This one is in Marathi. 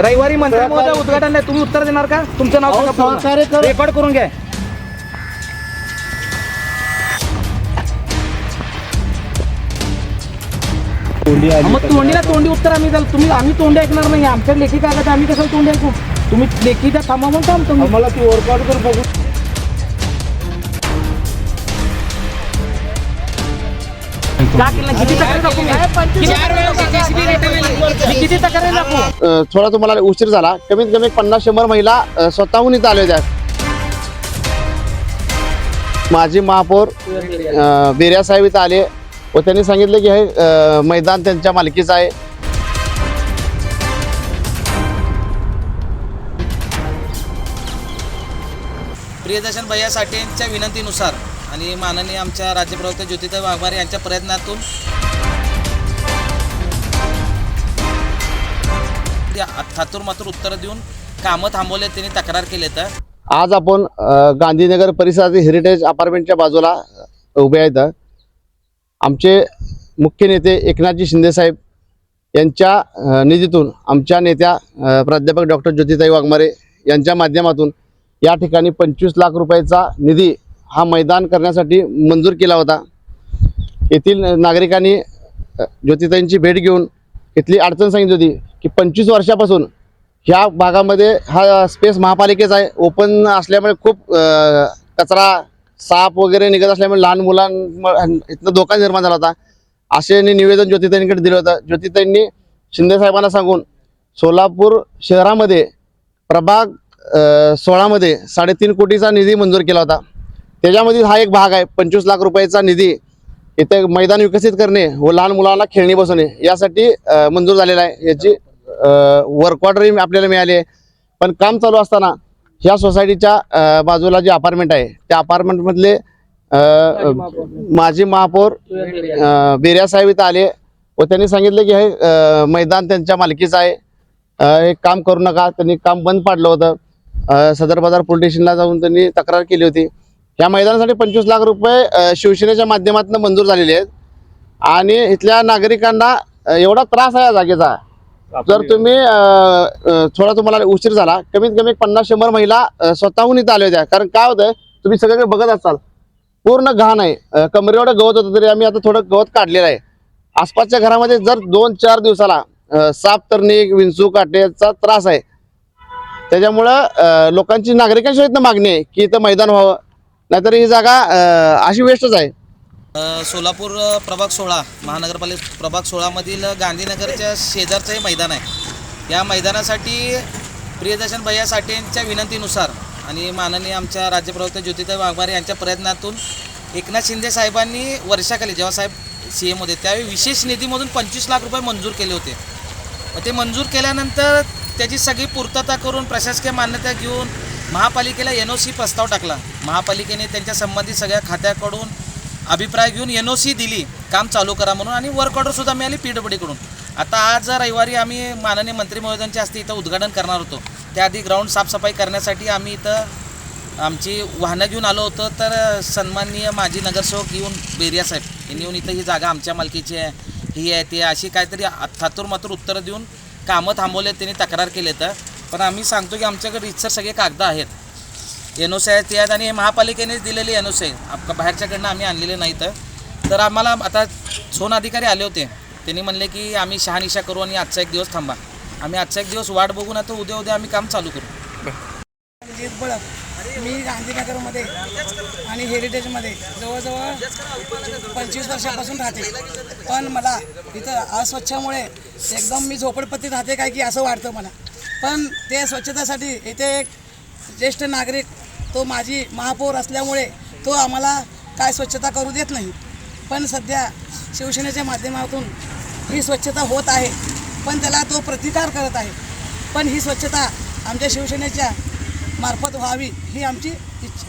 रविवारी मंत्री महोदय उद्घाटन आहे, तुम्ही उत्तर देणार का? तुमचं नाव सांगा पूर्ण. रेकॉर्ड करून घ्या. मग तोंडीला तोंडी उत्तर आम्ही द्याल. आम्ही तोंडी ऐकणार नाही. आमच्या लेखी कागद आम्ही कसं तोंडी ऐकू? तुम्ही लेखी द्या, थांबा म्हणून थांबतो. मला ती वर्कआउट करून बघू. किती तक्रारी दाखवू? थोडा तुम्हाला उशीर झाला. कमीत कमी 50-100 महिला स्वतःहून इथं आल्या होत्या. माजी महापौर बेरिया साहेब इथं आले व त्यांनी सांगितलं की हे मैदान त्यांच्या मालकीचं आहे. प्रियदर्शन भैया साठेंच्या विनंतीनुसार आणि माननीय आमच्या राज्यप्रवक्ते ज्योतिताई वाघमारे यांच्या प्रयत्नातून थातूर उत्तर देऊन कामं थांबवले, त्यांनी तक्रार केली. तर आज आपण गांधीनगर परिसरातील हेरिटेज अपार्टमेंटच्या बाजूला उभे आहेत. आमचे मुख्य नेते एकनाथजी शिंदे साहेब यांच्या निधीतून आमच्या नेत्या प्राध्यापक डॉक्टर ज्योतिताई वाघमारे यांच्या माध्यमातून या ठिकाणी 25 लाख रुपयाचा निधी हा मैदान करण्यासाठी मंजूर केला होता. येथील नागरिकांनी ज्योतिताईंची भेट घेऊन इथली अडचण सांगितली होती की 25 वर्षापासून ह्या भागामध्ये हा स्पेस महापालिकेचा आहे. ओपन असल्यामुळे खूप कचरा साप वगैरे निघत असल्यामुळे लहान मुलांना इथनं धोका निर्माण झाला होता. असे निवेदन ज्योतिताईंकडे दिलं होतं. ज्योतिताईंनी शिंदे साहेबांना सांगून सोलापूर शहरामध्ये प्रभाग 16 मध्ये 3.5 कोटीचा निधी मंजूर केला होता. त्याच्यामध्ये हा एक भाग आहे. 25 लाख रुपयाचा निधी इथे मैदान विकसित करणे व लहान मुलांना खेळणी बसवणे यासाठी मंजूर झालेला आहे. याची वर्क ऑर्डरही आपल्याला मिळाली आहे. पण काम चालू असताना ह्या सोसायटीच्या बाजूला जे अपार्टमेंट आहे त्या अपार्टमेंटमधले माजी महापौर बेरिया साहेब इथं आले व त्यांनी सांगितलं की हे मैदान त्यांच्या मालकीचं आहे, हे काम करू नका. त्यांनी काम बंद पाडलं होतं. सदर बाजार पोलीस स्टेशनला जाऊन त्यांनी तक्रार केली होती. या मैदानासाठी 25 लाख रुपये शिवसेनेच्या माध्यमातून मंजूर झालेले आहेत. आणि इथल्या नागरिकांना एवढा त्रास आहे या जागेचा. जर तुम्ही थोडा तुम्हाला उशीर झाला. कमीत कमी 50-100 महिला स्वतःहून इथं आल्या होत्या. कारण काय होतं, तुम्ही सगळीकडे बघत असाल पूर्ण घाण आहे. कमरेएवढं गवत होतं तरी आम्ही आता थोडं गवत काढलेलं आहे. आसपासच्या घरामध्ये जर 2-4 दिवसाला साप तरणी विंचू काटेचा त्रास आहे. त्याच्यामुळं लोकांची नागरिकांच्या इथनं मागणी आहे की इथं मैदान व्हावं, नाहीतर ही जागा अशी वेस्टच आहे. सोलापूर प्रभाग 16 महानगरपालिका प्रभाग 16 मधील गांधीनगरच्या शेजारचं हे मैदान आहे. या मैदानासाठी प्रियदर्शन भैया साठेंच्या विनंतीनुसार आणि माननीय आमच्या राज्यप्रवक्ते ज्योतिताई वाघमारे यांच्या प्रयत्नातून एकनाथ शिंदे साहेबांनी वर्षाखाली जेव्हा साहेब CM होते त्यावेळी विशेष निधीमधून 25 लाख रुपये मंजूर केले होते. व ते मंजूर केल्यानंतर त्याची सगळी पूर्तता करून प्रशासकीय मान्यता घेऊन महापालिकेला NOC प्रस्ताव टाकला. महापालिकेने त्यांच्या संबंधित सगळ्या खात्याकडून अभिप्राय घेऊन NOC दिली काम चालू करा म्हणून, आणि वर्क ऑर्डरसुद्धा मिळाली PWDकडून. आता आज रविवारी आम्ही माननीय मंत्री महोदयांच्या हस्ते इथं उद्घाटन करणार होतो. त्याआधी ग्राउंड साफसफाई करण्यासाठी आम्ही इथं आमची वाहनं घेऊन आलो होतो. तर सन्माननीय माजी नगरसेवक येऊन बेरिया साहेब यांनी येऊन इथं ही जागा आमच्या मालकीची आहे, ही आहे ती अशी काहीतरी थातूर उत्तरं देऊन कामं थांबवले, त्यांनी तक्रार केले. तर पण आम्ही सांगतो की आमच्याकडे इथसर सगळे कागद आहेत, NOC आहेत, ते आहेत, आणि हे महापालिकेनेच दिलेली NOC आहे, बाहेरच्याकडनं आम्ही आणलेले नाही. तर आम्हाला आता झोन अधिकारी आले होते. त्यांनी म्हणले की आम्ही शहानिशा करू आणि आजचा एक दिवस थांबा. आम्ही आजचा एक दिवस वाट बघून आता उद्या आम्ही काम चालू करू. मी गांधीनगरमध्ये आणि हेरिटेजमध्ये जवळजवळ 25 वर्षापासून राहते. पण मला इथं अस्वच्छामुळे एकदम मी झोपडपट्टीत राहते काय की असं वाटतं मला. पण ते स्वच्छतेसाठी इथे एक ज्येष्ठ नागरिक, तो माजी महापौर असल्यामुळे तो आम्हाला काय स्वच्छता करू देत नाही. पण सध्या शिवसेनेच्या माध्यमातून ही स्वच्छता होत आहे, पण त्याला तो प्रतिकार करत आहे. पण ही स्वच्छता आमच्या शिवसेनेच्या मार्फत व्हावी ही आमची इच्छा.